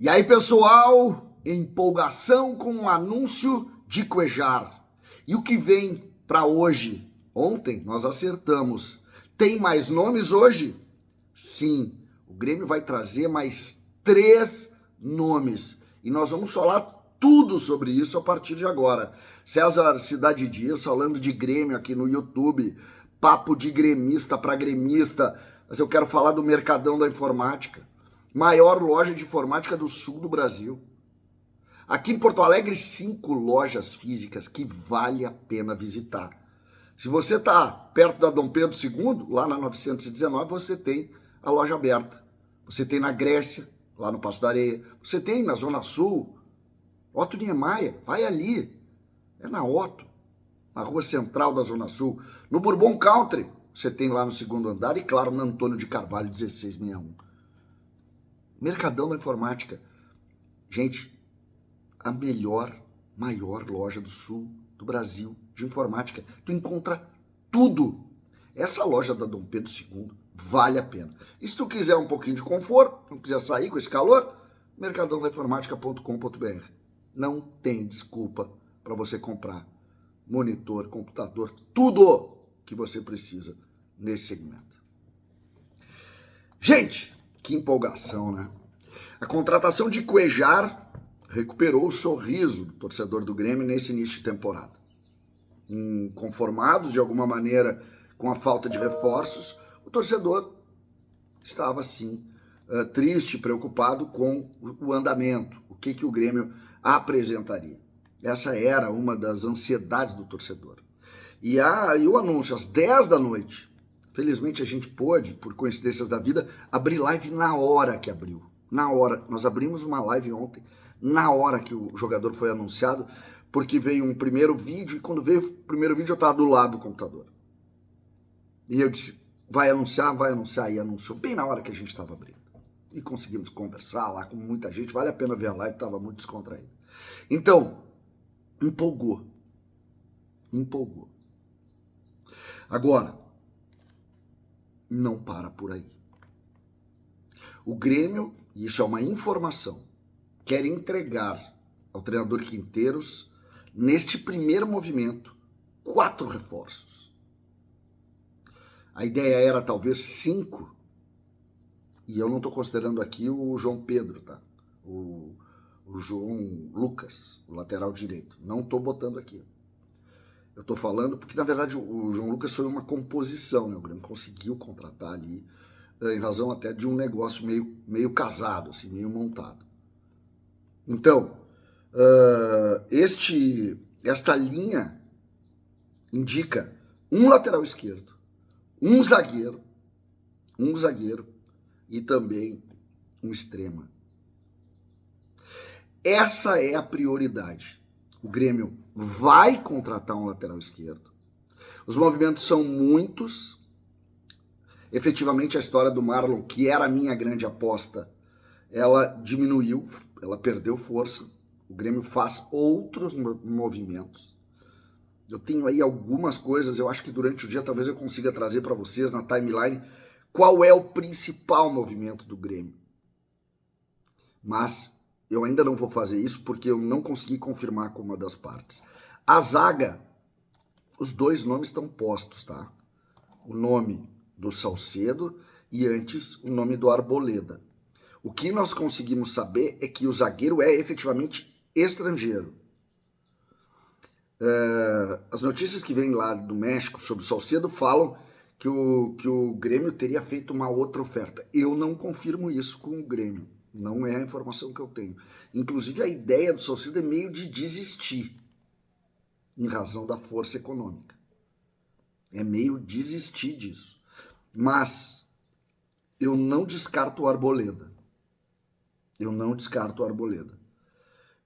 E aí, pessoal, empolgação com o anúncio de Cuéllar. E o que vem para hoje? Ontem nós acertamos. Tem mais nomes hoje? Sim, o Grêmio vai trazer mais 3 nomes. E nós vamos falar tudo sobre isso a partir de agora. César Cidade Dias falando de Grêmio aqui no YouTube. Papo de gremista para gremista. Mas eu quero falar do Mercadão da Informática. Maior loja de informática do sul do Brasil. Aqui em Porto Alegre, 5 lojas físicas que vale a pena visitar. Se você está perto da Dom Pedro II, lá na 919, você tem a loja aberta. Você tem na Grécia, lá no Passo da Areia. Você tem na Zona Sul, Otto Niemeyer, vai ali. É na Otto, na rua central da Zona Sul. No Bourbon Country, você tem lá no 2º andar e, claro, no Antônio de Carvalho, 1661. Mercadão da Informática. Gente, a maior loja do sul do Brasil de informática. Tu encontra tudo. Essa loja da Dom Pedro II vale a pena. E se tu quiser um pouquinho de conforto, não quiser sair com esse calor, mercadãodainformática.com.br. Não tem desculpa para você comprar monitor, computador, tudo que você precisa nesse segmento. Gente, que empolgação, né? A contratação de Cuéllar recuperou o sorriso do torcedor do Grêmio nesse início de temporada. Inconformados, de alguma maneira, com a falta de reforços, o torcedor estava, sim, triste, preocupado com o andamento, o que o Grêmio apresentaria. Essa era uma das ansiedades do torcedor. E o anúncio, às 10 da noite, felizmente a gente pôde, por coincidências da vida, abrir live na hora que abriu. Na hora. Nós abrimos uma live ontem, na hora que o jogador foi anunciado, porque veio um primeiro vídeo, e quando veio o primeiro vídeo eu estava do lado do computador. E eu disse, vai anunciar, e anunciou bem na hora que a gente estava abrindo. E conseguimos conversar lá com muita gente, vale a pena ver a live, estava muito descontraído. Então, empolgou. Agora, não para por aí. O Grêmio, e isso é uma informação, quer entregar ao treinador Quinteiros, neste primeiro movimento, 4 reforços. A ideia era talvez 5, e eu não estou considerando aqui o João Pedro, tá? O João Lucas, o lateral direito. Não estou botando aqui. Eu estou falando porque, na verdade, o João Lucas foi uma composição, né? O Grêmio conseguiu contratar ali, em razão até de um negócio meio casado, assim, meio montado. Então, esta linha indica um lateral esquerdo, um zagueiro e também um extrema. Essa é a prioridade. O Grêmio vai contratar um lateral esquerdo. Os movimentos são muitos. Efetivamente, a história do Marlon, que era a minha grande aposta, ela diminuiu, ela perdeu força. O Grêmio faz outros movimentos. Eu tenho aí algumas coisas, eu acho que durante o dia talvez eu consiga trazer para vocês na timeline qual é o principal movimento do Grêmio. Mas eu ainda não vou fazer isso porque eu não consegui confirmar com uma das partes. A zaga, os 2 nomes estão postos, tá? O nome do Salcedo e antes o nome do Arboleda. O que nós conseguimos saber é que o zagueiro é efetivamente estrangeiro. As notícias que vêm lá do México sobre o Salcedo falam que o Grêmio teria feito uma outra oferta. Eu não confirmo isso com o Grêmio. Não é a informação que eu tenho. Inclusive, a ideia do Salcedo é meio de desistir, em razão da força econômica. É meio desistir disso. Mas eu não descarto o Arboleda.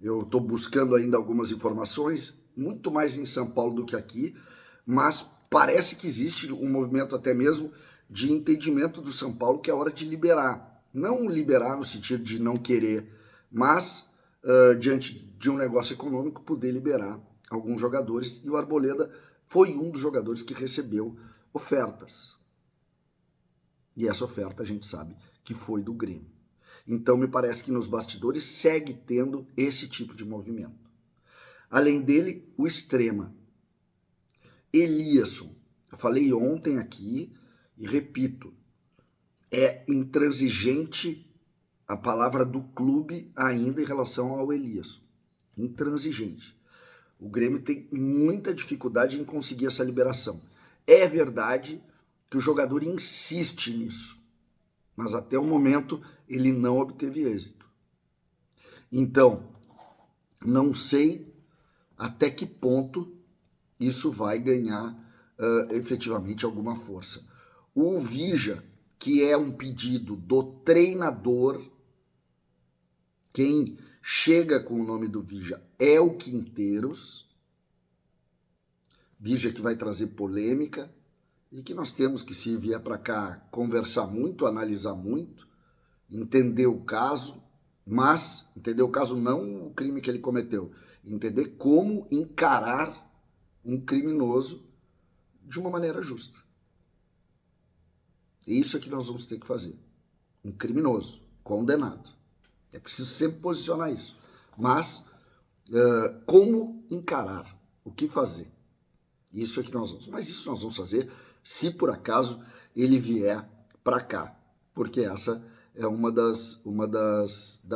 Eu estou buscando ainda algumas informações, muito mais em São Paulo do que aqui, mas parece que existe um movimento até mesmo de entendimento do São Paulo que é hora de liberar. Não liberar no sentido de não querer, mas diante de um negócio econômico poder liberar alguns jogadores. E o Arboleda foi um dos jogadores que recebeu ofertas. E essa oferta a gente sabe que foi do Grêmio. Então me parece que nos bastidores segue tendo esse tipo de movimento. Além dele, o Extrema. Eliasson. Eu falei ontem aqui e repito, é intransigente a palavra do clube ainda em relação ao Eliasson. Intransigente. O Grêmio tem muita dificuldade em conseguir essa liberação. É verdade que o jogador insiste nisso, mas até o momento ele não obteve êxito. Então, não sei até que ponto isso vai ganhar efetivamente alguma força. O Vija, que é um pedido do treinador, quem chega com o nome do Vija é o Quinteiros, Vija que vai trazer polêmica e que nós temos que, se vier para cá, conversar muito, analisar muito, entender o caso, mas entender o caso não o crime que ele cometeu, entender como encarar um criminoso de uma maneira justa. É isso que nós vamos ter que fazer. Um criminoso, condenado. É preciso sempre posicionar isso. Mas, como encarar? O que fazer? Isso é que nós vamos. Mas isso nós vamos fazer se por acaso ele vier para cá. Porque essa é uma das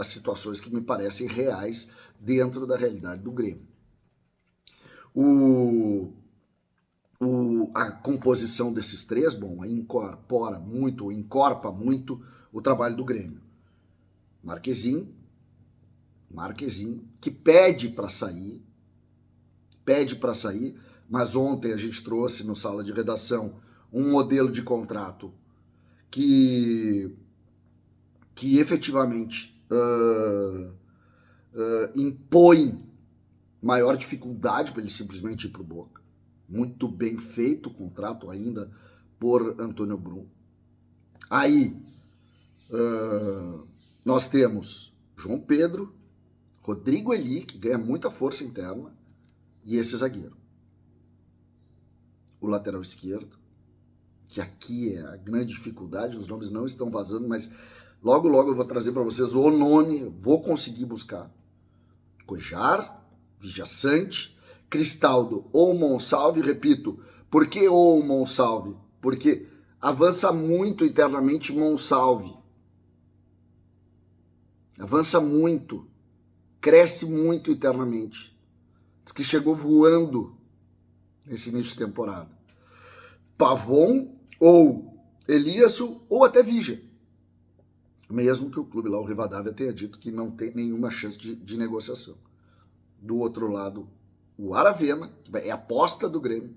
situações que me parecem reais dentro da realidade do Grêmio. A composição desses três, bom, incorpora muito o trabalho do Grêmio. Marquezinho, que pede para sair, mas ontem a gente trouxe no sala de redação um modelo de contrato que efetivamente impõe maior dificuldade para ele simplesmente ir para o Boca. Muito bem feito o contrato ainda por Antônio Brum. Aí nós temos João Pedro, Rodrigo Eli, que ganha muita força interna, e esse zagueiro. O lateral esquerdo, que aqui é a grande dificuldade, os nomes não estão vazando, mas logo eu vou trazer para vocês o nome, vou conseguir buscar. Cuejar, Vijaçante, Cristaldo ou Monsalve, repito, por que ou Monsalve? Porque avança muito internamente Monsalve. Avança muito, cresce muito internamente. Diz que chegou voando nesse início de temporada. Pavon ou Eliasson ou até Vija. Mesmo que o clube lá, o Rivadavia, tenha dito que não tem nenhuma chance de negociação. Do outro lado, o Aravena, que é a aposta do Grêmio,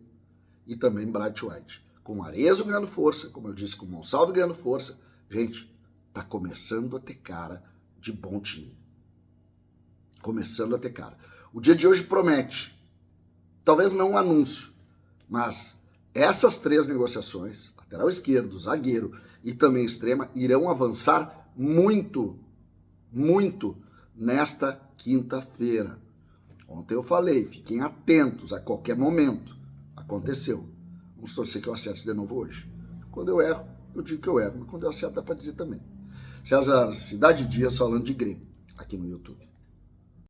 e também Bright White. Com o Arezzo ganhando força, como eu disse, com o Monsalve ganhando força. Gente, tá começando a ter cara de bom time. Começando a ter cara. O dia de hoje promete. Talvez não um anúncio, mas essas três negociações, lateral esquerdo, zagueiro e também extrema, irão avançar muito nesta quinta-feira. Ontem eu falei, fiquem atentos a qualquer momento. Aconteceu. Vamos torcer que eu acerte de novo hoje. Quando eu erro, eu digo que eu erro, mas quando eu acerto dá para dizer também. César Cidade Dias falando de Grêmio, aqui no YouTube.